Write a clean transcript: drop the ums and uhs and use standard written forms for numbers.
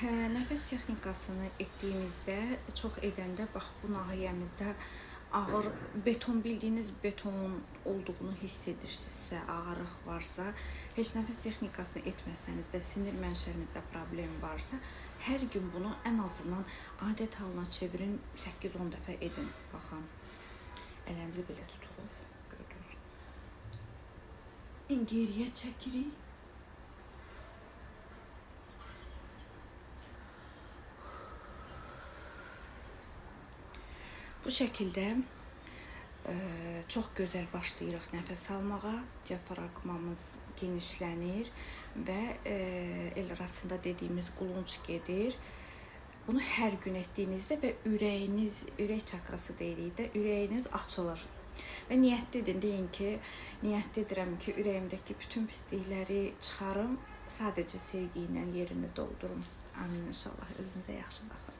Nəfəs texnikasını etdiyimizdə, çox edəndə, bax bu nahiyəmizdə ağır beton, bildiyiniz beton olduğunu hiss edirsinizsə, ağırlıq varsa, heç nəfəs texnikasını etməsəniz də, sinir mənşərinizdə problem varsa, hər gün bunu ən azından adət halına çevirin, 8-10 dəfə edin. Baxın, əllərinizi belə tuturuq, gördünüz. Geriyə çəkirik. Bu şəkildə çox gözəl başlayırıq nəfəs almağa, diafraqmamız genişlənir və el arasında dediyimiz qulunc gedir. Bunu hər gün etdiyinizdə və ürəyiniz, ürək çakrası deyirik də, ürəyiniz açılır. Və niyyət edin, deyin ki, niyyət edirəm ki, ürəyimdəki bütün pislikləri çıxarım, sadəcə sevgi ilə yerini doldurum. Amin inşallah. Özünüzə yaxşı baxın.